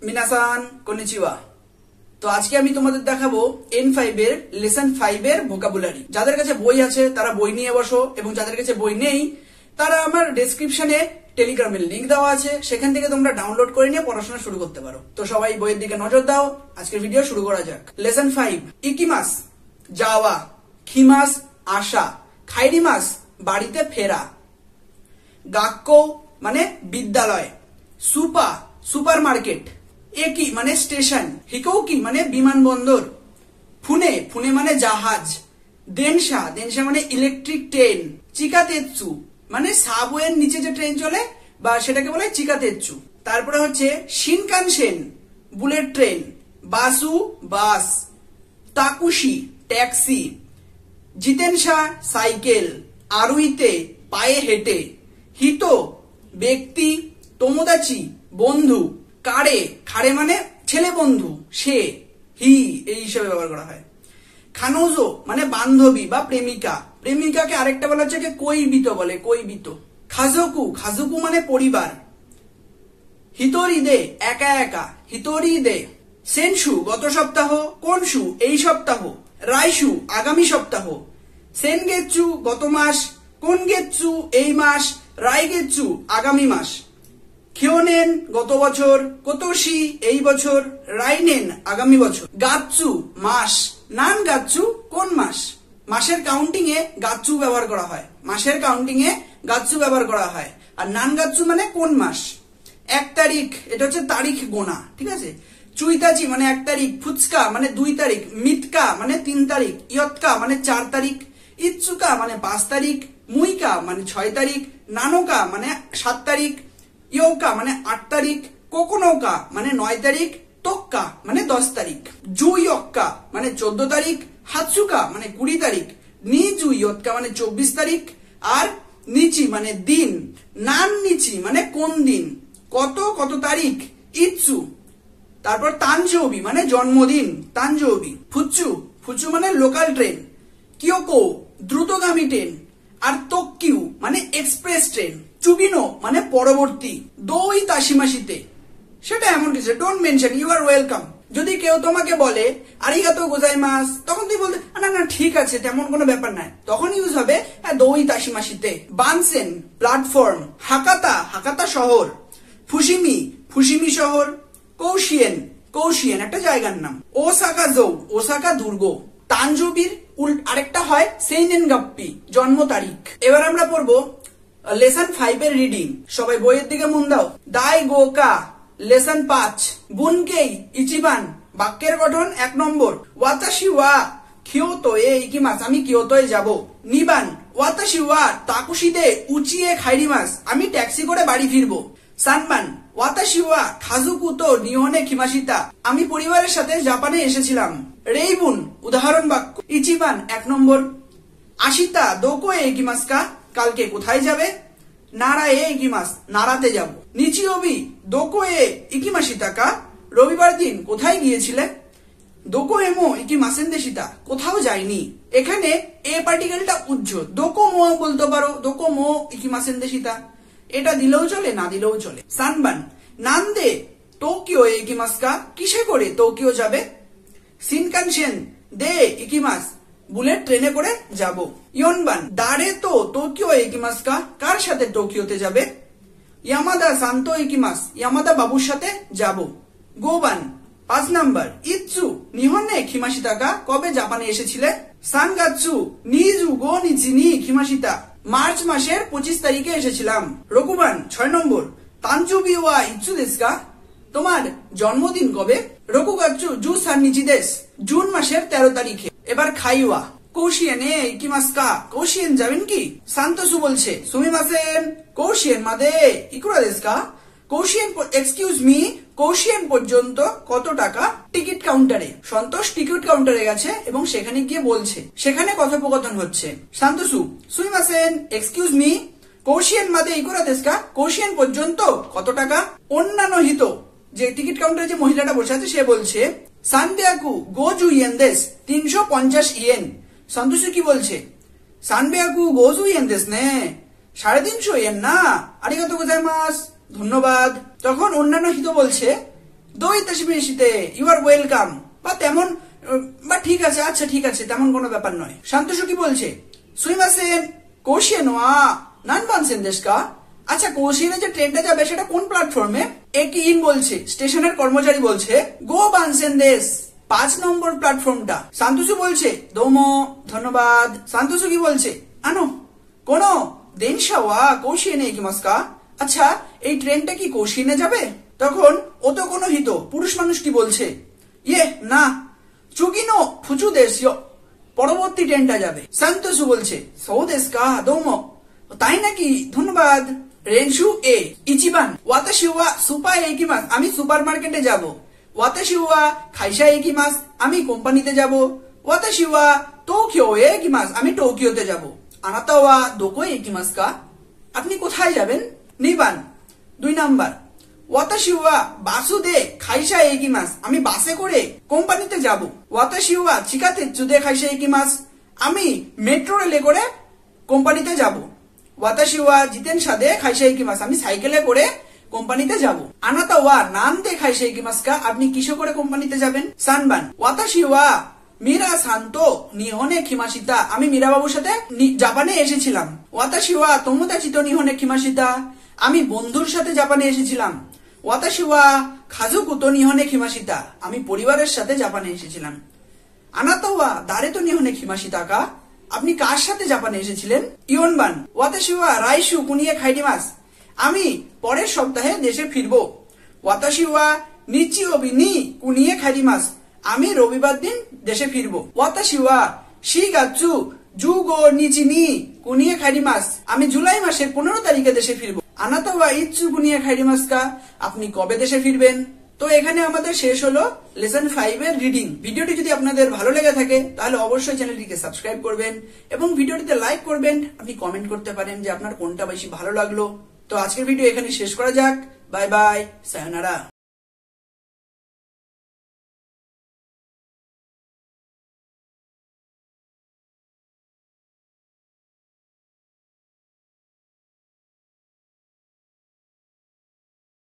মিনাসান কনিচিওয়া। তো আজকে আমি তোমাদের দেখাবো N5 এর লেসন 5 এর ভোকাবুলারি। যাদের কাছে বই আছে তারা বই নিয়ে বসো, এবং যাদের কাছে বই নেই তারা আমার ডেসক্রিপশনে টেলিগ্রামের লিংক দেওয়া আছে, সেখান থেকে তোমরা ডাউনলোড করে নিয়ে পড়াশোনা শুরু করতে পারো। তো সবাই বইয়ের দিকে নজর দাও, আজকের ভিডিও শুরু করা যাক। লেসন 5, ইকিমাস যাওয়া, খিমাস আসা, খাইরিমাস বাড়িতে ফেরা, গাক্কো মানে বিদ্যালয়, সুপা সুপার মার্কেট, একি মানে স্টেশন, হিকৌকি মানে বিমানবন্দর, ফুনে ফুনে মানে জাহাজ, দেনশা দেনশা মানে ইলেকট্রিক ট্রেন, চিকাতেৎসু মানে সাবওয়ের নিচে যে ট্রেন চলে বা সেটাকে বলে চিকাতেৎসু। তারপরে হচ্ছে শিনকানসেন বুলেট ট্রেন, বাসু বাস, তাকুশি ট্যাক্সি, জিতেনশা সাইকেল, আরুইতে পায়ে হেঁটে, হিতো ব্যক্তি, তোমোদাচি বন্ধু, কারে খারে মানে ছেলে বন্ধু সে হি এই হিসেবে ব্যবহার করা হয়। খানোজো মানে বান্ধবী বা প্রেমিকা, প্রেমিকাকে আরেকটা বলা হচ্ছে কৈবিত বলে, কৈবিত। খাজোকু খাজোকু মানে পরিবার, হিতোরিদে একা একা, হিতোরিদে। সেনসু গত সপ্তাহ, কোনসু এই সপ্তাহ, রাইসু আগামী সপ্তাহ, সেনগেচ্ছু গত মাস, কোনগেচ্ছু এই মাস, রাইগেচ্ছু আগামী মাস, খিওনেন গত বছর, কোতোশি এই বছর, রাইনেন আগামী বছর। গাচ্ছু মাস, নান গাচ্ছু কোন মাস। মাসের কাউন্টিং এ গাচ্ছু ব্যবহার করা হয়, মাসের কাউন্টিং এ গাচ্ছু ব্যবহার করা হয়। আর নান গাচ্ছু মানে কোন মাস। 1 তারিখ এটা হচ্ছে তারিখ গোনা, ঠিক আছে। চুইতাচি মানে 1 তারিখ, ফুচকা মানে 2 তারিখ, মিতকা মানে 3 তারিখ, ইয়তকা মানে 4 তারিখ, ইৎসুকা মানে 5 তারিখ, মুইকা মানে 6 তারিখ, নানোকা মানে 7 তারিখ, ইয়োকা মানে 8 তারিখ, কোকোনোকা মানে 9 তারিখ, তোক্কা মানে 10 তারিখ, জুইয়ক্কা মানে 14 তারিখ, হাতসুকা মানে 20 তারিখ, নিজুইয়তকা মানে 24 তারিখ, আর নিচি মানে দিন, নান নিচি মানে কোন দিন, কত কত তারিখ, ইৎসু। তারপর তানজৌবি মানে জন্মদিন, তানজৌবি। ফুচু ফুচু মানে লোকাল ট্রেন, কিয়োকো দ্রুতগামী ট্রেন, আর তোক্কিউ মানে এক্সপ্রেস ট্রেন, চুবিনো মানে পরবর্তী, দই তাসিমাসিতে সেটা এমন কিছু, don't mention, you are welcome. যদি কেউ তোমাকে বলে আরিগাতো গোজাইমাস, তখন তুই বলতে না না ঠিক আছে তেমন কোনো ব্যাপার নাই, তখন ইউজ হবে দই তাসিমাসিতে। বানসেন প্ল্যাটফর্ম, হাকাতা হাকাতা শহর, ফুসিমি ফুসিমি শহর, কৌশিয়েন কৌশিয়েন একটা জায়গার নাম, ওসাকা জৌ ওসাকা দুর্গ। তানজুবির আরেকটা হয় সেইনেন গাপ্পি জন্ম তারিখ। এবার আমরা পড়বো লেসন 5 এর রিডিং। সবাই বইয়ের দিকে মন দাও। দাই গোকা লেসন 5, বুনকেই ইচিবান বাক্যের গঠন 1 নম্বর, ওয়াতাশি ওয়া কিয়োতো এ ইকিমাস আমি কিয়োতোয় যাব, নিবান ওয়াতাশি ওয়া তাকুশিতে উচিয়ে খাইরিমাস আমি ট্যাক্সি করে বাড়ি ফিরবো, সানবান ওয়াতাশি ওয়া খাজুকু তো নিহনে খিমাসিতা আমি পরিবারের সাথে জাপানে এসেছিলাম, রেইবুন উদাহরণ বাক্য, ইচিবান 1 নম্বর, আশিতা দোকো এ ইকিমাসকা কালকে কোথায় যাবে, নারা এ ইকিমাস নারাতে যাব, নিচিওবি দোকো এ ইকিমাসিতাকা রবিবার দিন কোথায় গিয়েছিলে, দোকো এমো ইকিমাসেন দেশিতা কোথাও যায়নি। এখানে এ পার্টিকেলটা উজ্জ্বল, দোকো মো বলতে পারো, দোকো মো ইকিমাসেন দেশিতা এটা দিলেও চলে না দিলেও চলে। সানবান নান্দে টোকিও এ ইকিমাসকা কিসে করে টোকিও যাবে, শিনকানসেন দে ইকিমাস বুলেট ট্রেনে করে যাব, ইয়নবান দারে তো টোকিও ইকিমাসকা কার সাথে টোকিওতে যাবে, ইয়ামাদা সান্তো ইকিমাস ইয়ামাদা বাবুর সাথে যাব, গোবান 5 নাম্বার, ইৎসু নিহনে খিমাসিতাকা কবে জাপানে এসেছিলে, সানগাৎসু নিজু গো নিচি নি খিমাসিতা মার্চ মাসের 25 তারিখে এসেছিলাম, রকুবান 6 নম্বর, তানজুবি ওয়া ইৎসু দেশকা তোমার জন্মদিন কবে, রকুগাচ্ছু জু সান নিচি দেশ জুন মাসের 13 তারিখে। এবার খাইওয়া কৌশিয়েন এ ইকিমাসকা কৌশিয়েন যাবেন কি, সান্তোসু বলছে সুমিমাসেন কৌশিয়েন মাদে ইকুরা দেশকা কৌশিয়েন এক্সকিউজ মি কৌশিয়েন পর্যন্ত কত টাকা, টিকিট কাউন্টারে। সন্তোষ টিকিট কাউন্টারে গেছে এবং সেখানে গিয়ে বলছে, সেখানে কথোপকথন হচ্ছে। সান্তোসু সুমিমাসেন এক্সকিউজ মি কৌশিয়েন মাদে ইকুরা দেশকা কৌশিয়েন পর্যন্ত কত টাকা। অন্যান্য হিত যে টিকিট কাউন্টারে যে মহিলাটা বসে আছে সে বলছে সানবেয়াকু গোজু ইয়েন দেশ 350 ইয়েন। সন্তোষু কি বলছে, সানবেয়াকু গোজু ইয়েন দেশ নে 350 ইয়েন না, আরিগাতো গোজাইমাস ধন্যবাদ। তখন অন্যান্য হিত বলছে দোইতাশিমেশিতে ইউ আর ওয়েলকাম বা তেমন বা ঠিক আছে, আচ্ছা ঠিক আছে, তেমন কোনো ব্যাপার নয়। শান্তশু কি বলছে? সুইমাসেন কোশিয়েন ওয়া নানবানসেন দেশকা। আচ্ছা, কোশিয়েনে যে ট্রেনটা যাবে সেটা কোন প্ল্যাটফর্মে? একি ইন বলছে, স্টেশনের কর্মচারী বলছে গো বানসেন দেশ, 5 নম্বর প্ল্যাটফর্মটা। শান্তশু বলছে দোমো, ধন্যবাদ। শান্তশু কি বলছে? আনো কোন দেনশা ওয়া কোশিয়েনে ইকিমাসকা। আচ্ছা, এই ট্রেনটা কি কোশিয়েনে যাবে? তখন ও তো কোনো হিত পুরুষ মানুষ কি বলছে? ইয়ে না, চুগিনো ফুচু দেশিও, পরবর্তী ট্রেনটা যাবে। শান্তশু বলছে সৌ দেশকা দোমো, তাই নাকি, ধন্যবাদ। রেনশু এ ইচিবান ওয়াতাশি ওয়া সুপার একিমাস, আমি সুপার মার্কেটে যাব। ওয়াতাশি ওয়া খাইসা একিমাস, আমি কোম্পানিতে যাব। ওয়াতাশি ওয়া টোকিও একিমাস, আমি টোকিওতে যাব। আনাতা ওয়া দোকো একিমাস কা, আপনি কোথায় যাবেন? নিবান 2 নাম্বার। ওয়াতাশি ওয়া বাসুদে খাইসা একিমাস, আমি বাসে করে কোম্পানিতে যাব। ওয়াতাশি ওয়া চিকাতেচ্ছুদে খাইসা একিমাস, আমি মেট্রো রেলে করে কোম্পানিতে যাব। ওয়াতাশি ওয়া জিতেনশাদে খাইসা একিমাস, আমি সাইকেলে করে কোম্পানিতে যাব। আনাতা ওয়া নান্দে খাইসা একিমাস কা, আপনি কিসে করে কোম্পানিতে যাবেন? সানবান ওয়াতাশি ওয়া মীরা শান্ত নিহনে খিমাশিতা, আমি মীরা বাবুর সাথে জাপানে এসেছিলাম। ওয়াতাশি ওয়া তোমোদাচিতো নিহনে খিমাশিতা, আমি বন্ধুর সাথে জাপানে এসেছিলাম। ওয়াতাশি ওয়া খাজুকুতো নিহনে খিমাশিতা, আমি পরিবারের সাথে জাপানে এসেছিলাম। আনাতা ওয়া দারেতো নিহনে খিমাশিতা কা, আপনি কার সাথে জাপানে এসেছিলেন? ইয়নবান ওয়াতাশি ওয়া রাইশু কুনিয়ে খাইডিমাস, আমি পরের সপ্তাহে দেশে ফিরবো। ওয়াতাশি ওয়া নিচিওবি নি কুনিয়ে খাইডিমাস, আমি রবিবার দিন দেশে ফিরবো। ওয়াতাশি ওয়া শিগাচ্ছু জুগো নিচি নি কুনিয়ে খাইডিমাস, আমি জুলাই মাসের 15 তারিখে দেশে ফিরবো। আনাতা ওয়া ইচ্ছু কুনিয়ে খাইডিমাস কা, আপনি কবে দেশে ফিরবেন? তো এখানে আমাদের শেষ হলো লেসন 5 এর রিডিং। ভিডিওটি যদি আপনাদের ভালো লেগে থাকে তাহলে অবশ্যই চ্যানেলটিকে সাবস্ক্রাইব করবেন এবং ভিডিওটিতে লাইক করবেন। আপনি কমেন্ট করতে পারেন যে আপনার কোনটা বেশি ভালো লাগলো। তো আজকের ভিডিও এখানে শেষ করা যাক। Bye bye, সায়োনারা।